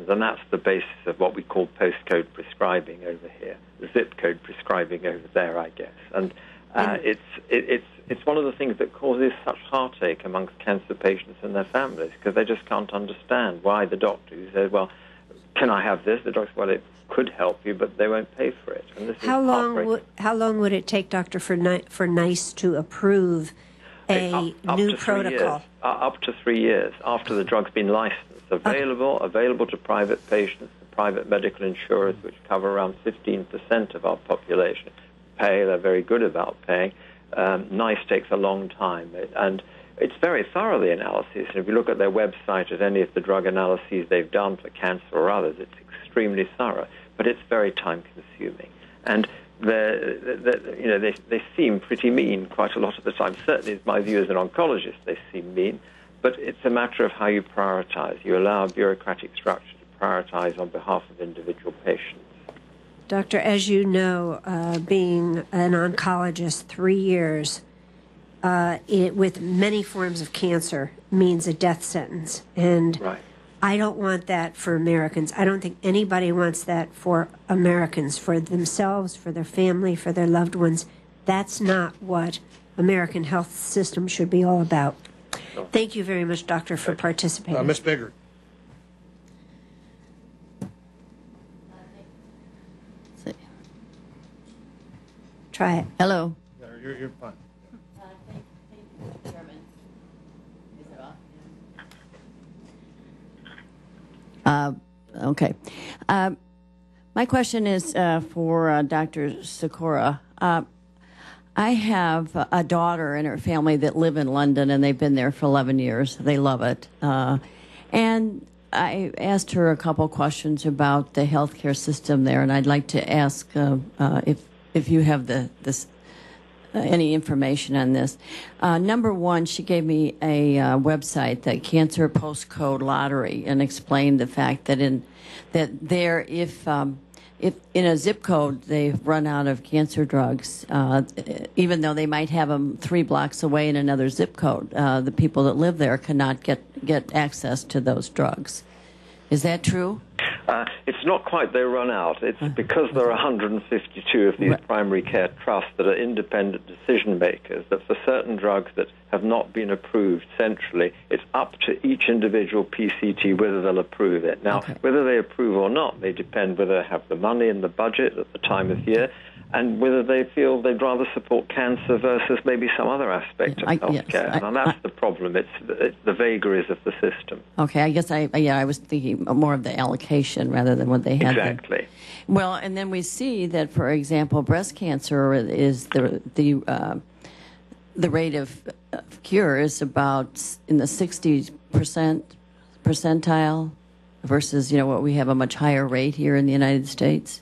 symptoms, and that's the basis of what we call postcode prescribing over here, the zip code prescribing over there, I guess. And it's one of the things that causes such heartache amongst cancer patients and their families, because they just can't understand why the doctor who says, well, can I have this? The doctor says, well, it could help you, but they won't pay for it. And this how long would it take, Doctor, for NICE to approve a new protocol? Up to 3 years after the drug's been licensed. Available to private patients, private medical insurers, which cover around 15% of our population. They're very good about paying. NICE takes a long time, and it's very thorough, the analysis. And if you look at their website at any of the drug analyses they've done for cancer or others, it's extremely thorough, but it's very time-consuming. And they seem pretty mean quite a lot of the time. Certainly, my view as an oncologist, they seem mean, but it's a matter of how you prioritize. You allow a bureaucratic structure to prioritize on behalf of individual patients. Doctor, as you know, being an oncologist, 3 years with many forms of cancer means a death sentence. And right. I don't want that for Americans. I don't think anybody wants that for Americans, for themselves, for their family, for their loved ones. That's not what American health system should be all about. No. Thank you very much, Doctor, for participating. Ms. Biggert. Try it. Hello. You're fine. Thank you, Chairman. Is it off? Okay. My question is for Dr. Sikora. I have a daughter and her family that live in London, and they've been there for 11 years. They love it. And I asked her a couple questions about the healthcare system there, and I'd like to ask if you have any information on this. Number one, she gave me a website, the Cancer Postcode Lottery, and explained the fact that if in a zip code they've run out of cancer drugs, even though they might have them 3 blocks away in another zip code, the people that live there cannot get access to those drugs. Is that true? It's not quite they run out. It's because there are 152 of these primary care trusts that are independent decision makers, that for certain drugs that have not been approved centrally, it's up to each individual PCT whether they'll approve it. Now, whether they approve or not, they depend whether they have the money and the budget at the time of year, and whether they feel they'd rather support cancer versus maybe some other aspect of healthcare. And that's the problem. It's the vagaries of the system. Okay, I guess I was thinking more of the allocation rather than what they had. Exactly. Well, and then we see that, for example, breast cancer is the rate of cure is about in the 60% percentile versus what we have a much higher rate here in the United States.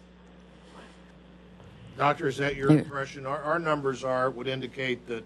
Doctor, is that your impression? Our numbers would indicate that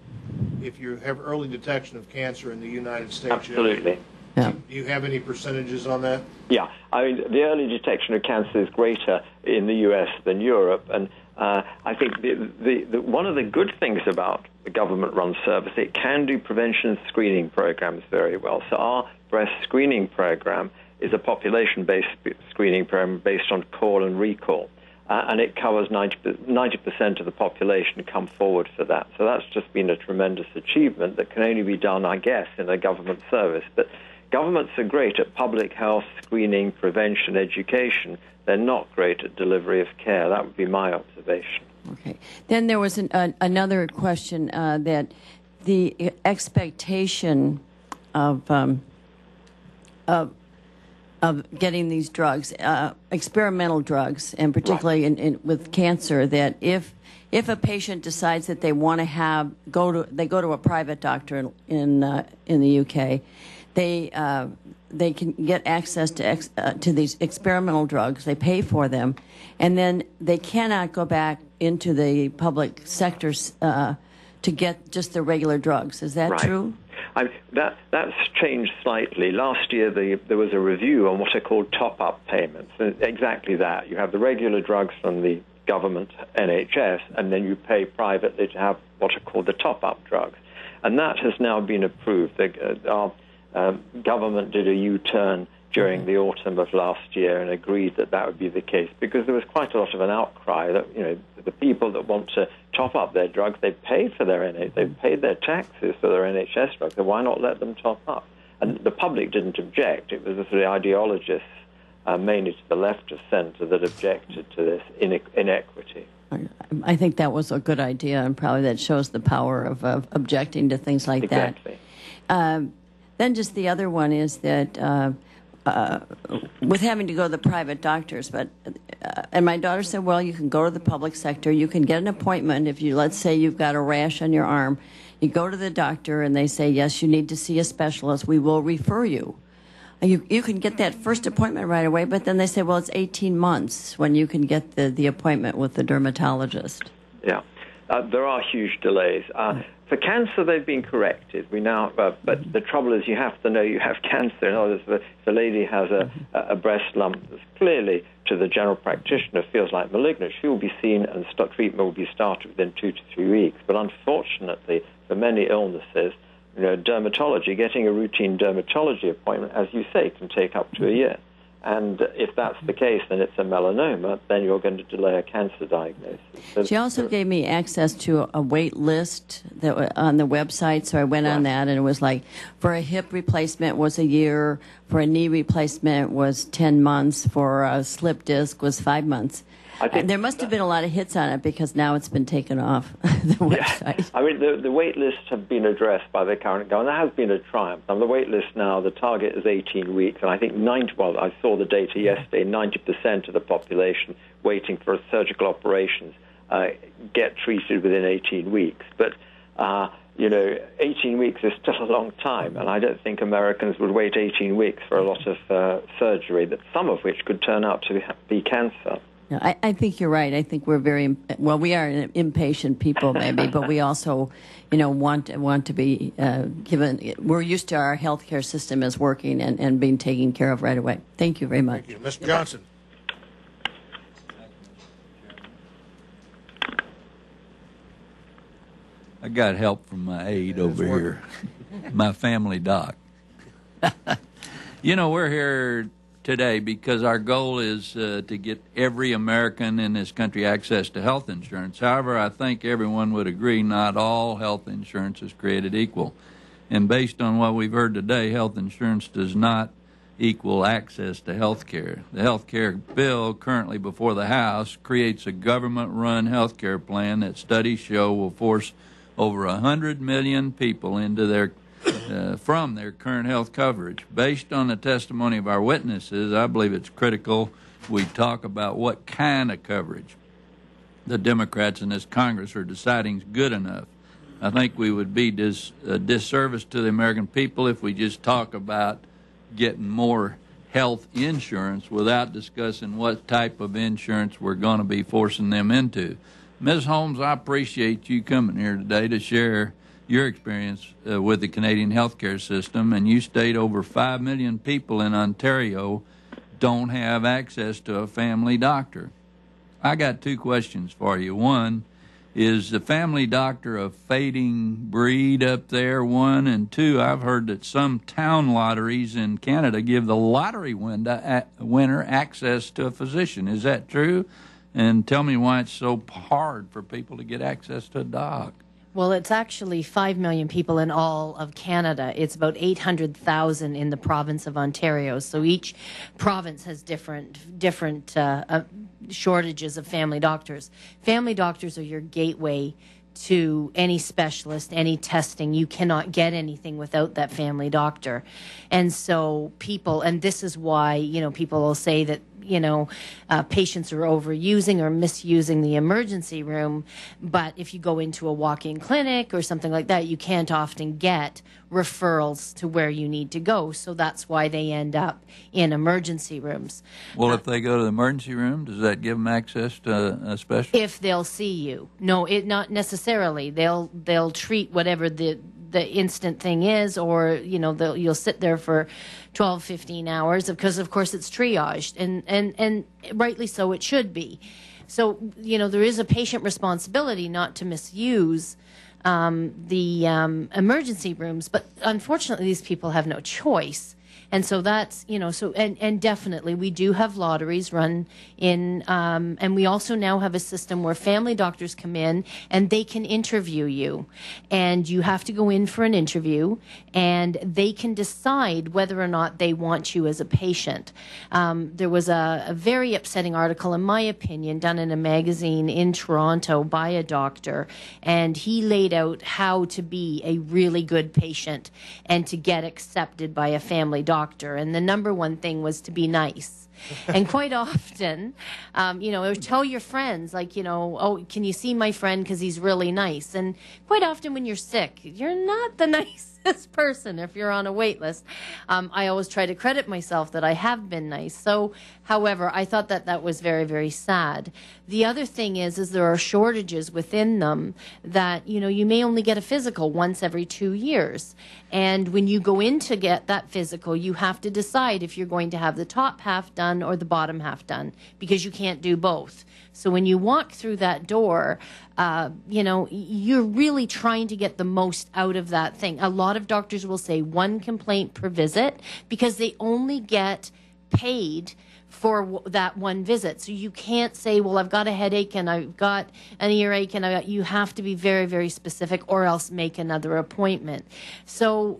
if you have early detection of cancer in the United States, absolutely. Do you have any percentages on that? Yeah, I mean, the early detection of cancer is greater in the U.S. than Europe, and I think the one of the good things about the government-run service, it can do prevention screening programs very well. So our breast screening program is a population-based screening program based on call and recall. And it covers 90% of the population come forward for that. So that's just been a tremendous achievement that can only be done, I guess, in a government service. But governments are great at public health, screening, prevention, education. They're not great at delivery of care. That would be my observation. Okay. Then there was another question that the expectation of getting these drugs, experimental drugs, and particularly with cancer, that if a patient decides that they want to go to a private doctor in the UK, they can get access to these experimental drugs. They pay for them, and then they cannot go back into the public sectors to get just the regular drugs. Is that true? That's changed slightly. Last year, there was a review on what are called top-up payments. And exactly that. You have the regular drugs from the government, NHS, and then you pay privately to have what are called the top-up drugs. And that has now been approved. Our government did a U-turn during the autumn of last year and agreed that that would be the case because there was quite a lot of an outcry that, you know, the people that want to top up their drugs, they've paid for their they've paid their taxes for their NHS drugs, so why not let them top up? And the public didn't object. It was the sort of ideologists, mainly to the left of centre, that objected to this inequity. I think that was a good idea, and probably that shows the power of objecting to things like Exactly. that. Then just the other one is that with having to go to the private doctors, and my daughter said, well, you can go to the public sector, you can get an appointment if you, let's say you've got a rash on your arm, you go to the doctor and they say, yes, you need to see a specialist, we will refer you. You can get that first appointment right away, but then they say, well, it's 18 months when you can get the appointment with the dermatologist. Yeah, there are huge delays. For cancer, they've been corrected. We now, but the trouble is, you have to know you have cancer. In other words, if a lady has a breast lump that's clearly, to the general practitioner, feels like malignant, she will be seen and treatment will be started within 2 to 3 weeks. But unfortunately, for many illnesses, you know, dermatology, getting a routine dermatology appointment, as you say, can take up to a year. And if that's the case, then it's a melanoma, then you're going to delay a cancer diagnosis. She also gave me access to a wait list that on the website, so I went on that, and it was like, for a hip replacement was a year, for a knee replacement was 10 months, for a slip disc was 5 months. And there must have been a lot of hits on it because now it's been taken off the website. Yeah. I mean, the wait lists have been addressed by the current government. That has been a triumph. On the wait list now, the target is 18 weeks, and I think I saw the data yesterday, 90% of the population waiting for surgical operations get treated within 18 weeks. But, you know, 18 weeks is still a long time, and I don't think Americans would wait 18 weeks for a lot of surgery, some of which could turn out to be cancer. No, I think you're right. I think we're we are impatient people maybe, but we also, you know, want to be given. We're used to our healthcare system as working and being taken care of right away. Thank you very much. Thank you. Mr. Johnson. I got help from my aide over here, my family doc. You know, we're here today because our goal is to get every American in this country access to health insurance. However, I think everyone would agree not all health insurance is created equal. And based on what we've heard today, health insurance does not equal access to health care. The health care bill currently before the House creates a government-run health care plan that studies show will force over 100 million people into their from their current health coverage. Based on the testimony of our witnesses, I believe it's critical we talk about what kind of coverage the Democrats in this Congress are deciding is good enough. I think we would be a disservice to the American people if we just talk about getting more health insurance without discussing what type of insurance we're going to be forcing them into. Ms. Holmes, I appreciate you coming here today to share your experience with the Canadian healthcare system, and you state over 5 million people in Ontario don't have access to a family doctor. I got 2 questions for you. One, is the family doctor a fading breed up there? 1, and 2, I've heard that some town lotteries in Canada give the lottery winner access to a physician. Is that true? And tell me why it's so hard for people to get access to a doc. Well, it's actually 5 million people in all of Canada. It's about 800,000 in the province of Ontario. So each province has different shortages of family doctors. Family doctors are your gateway to any specialist, any testing. You cannot get anything without that family doctor. And so people, and this is why, you know, people will say that, you know, patients are overusing or misusing the emergency room. But if you go into a walk-in clinic or something like that, you can't often get referrals to where you need to go. So that's why they end up in emergency rooms. Well, if they go to the emergency room, does that give them access to a specialist? If they'll see you. No, not necessarily. They'll treat whatever the instant thing is, or, you know, you'll sit there for 12, 15 hours because, of course, it's triaged, and rightly so it should be. So, you know, there is a patient responsibility not to misuse the emergency rooms, but unfortunately these people have no choice. And so that's, and definitely we do have lotteries run in, and we also now have a system where family doctors come in and they can interview you. And you have to go in for an interview, and they can decide whether or not they want you as a patient. There was a very upsetting article, in my opinion, done in a magazine in Toronto by a doctor, and he laid out how to be a really good patient and to get accepted by a family doctor. And the number one thing was to be nice. And quite often, tell your friends, oh, can you see my friend because he's really nice? And quite often when you're sick, you're not the nicest person if you're on a wait list. I always try to credit myself that I have been nice. So, however, I thought that was very, very sad. The other thing is there are shortages within them that, you may only get a physical once every 2 years. And when you go in to get that physical, you have to decide if you're going to have the top half done or the bottom half done, because you can't do both. So when you walk through that door, you're really trying to get the most out of that thing. A lot of doctors will say 1 complaint per visit because they only get paid for that 1 visit. So you can't say, well, I've got a headache and I've got an earache, and you have to be very, very specific, or else make another appointment. So,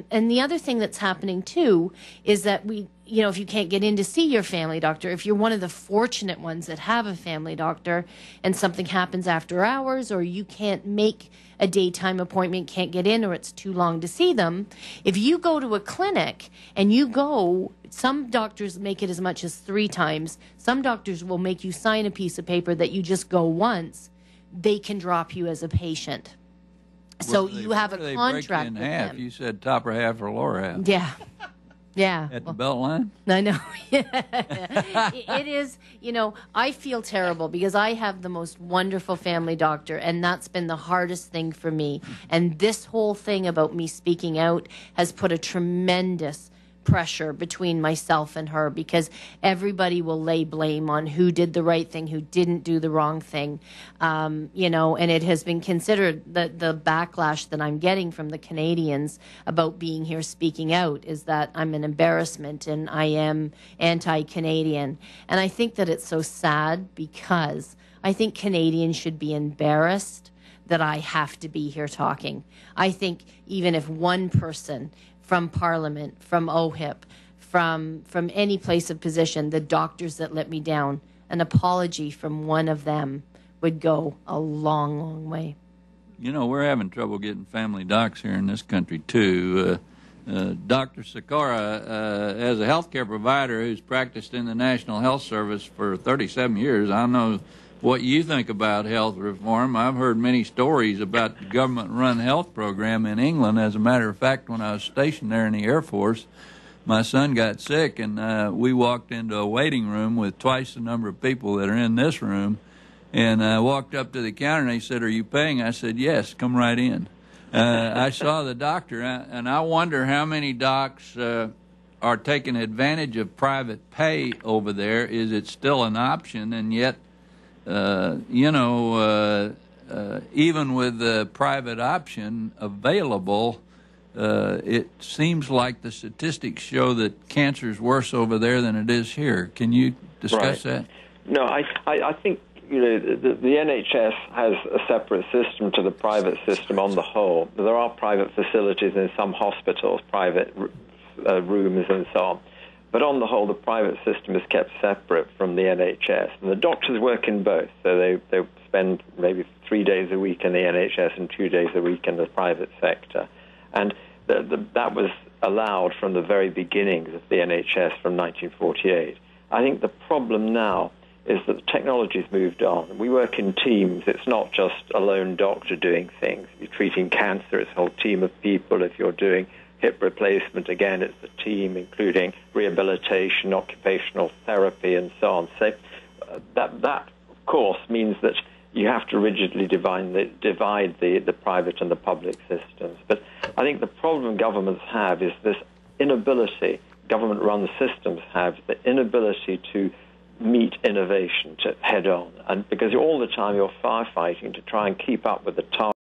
and the other thing that's happening too is that if you can't get in to see your family doctor, if you're one of the fortunate ones that have a family doctor and something happens after hours, or you can't make a daytime appointment, can't get in, or it's too long to see them, if you go to a clinic and some doctors make it as much as 3 times. Some doctors will make you sign a piece of paper that you just go once. They can drop you as a patient. So you have a contract with them. You said top or half or lower half. Yeah. Yeah. At the belt line? I know. It is, I feel terrible because I have the most wonderful family doctor, and that's been the hardest thing for me. And this whole thing about me speaking out has put a tremendous pressure between myself and her, because everybody will lay blame on who did the right thing, who didn't do the wrong thing, and it has been considered the backlash that I'm getting from the Canadians about being here speaking out is that I'm an embarrassment and I am anti-Canadian. And I think that it's so sad, because I think Canadians should be embarrassed that I have to be here talking. I think even if one person from Parliament, from OHIP, from any place of position, the doctors that let me down, an apology from one of them would go a long, long way. We're having trouble getting family docs here in this country, too. Dr. Sikora, as a healthcare provider who's practiced in the National Health Service for 37 years, I know what you think about health reform. I've heard many stories about the government-run health program in England. As a matter of fact, when I was stationed there in the Air Force, my son got sick, and we walked into a waiting room with twice the number of people that are in this room. And I walked up to the counter, and they said, "Are you paying?" I said, "Yes, come right in." I saw the doctor, and I wonder how many docs are taking advantage of private pay over there. Is it still an option? And yet, even with the private option available, it seems like the statistics show that cancer is worse over there than it is here. Can you discuss that? No, I think the NHS has a separate system to the private system on the whole. There are private facilities in some hospitals, private rooms and so on. But on the whole, the private system is kept separate from the NHS. And the doctors work in both. So they spend maybe 3 days a week in the NHS and 2 days a week in the private sector. And that was allowed from the very beginnings of the NHS from 1948. I think the problem now is that the technology's moved on. We work in teams. It's not just a lone doctor doing things. You're treating cancer, it's a whole team of people. If you're doing hip replacement, again, it's a team, including rehabilitation, occupational therapy, and so on. So that, of course, means that you have to rigidly divide the private and the public systems. But I think the problem governments have is this inability, government-run systems have the inability to meet innovation, to head on. And because all the time you're firefighting to try and keep up with the target.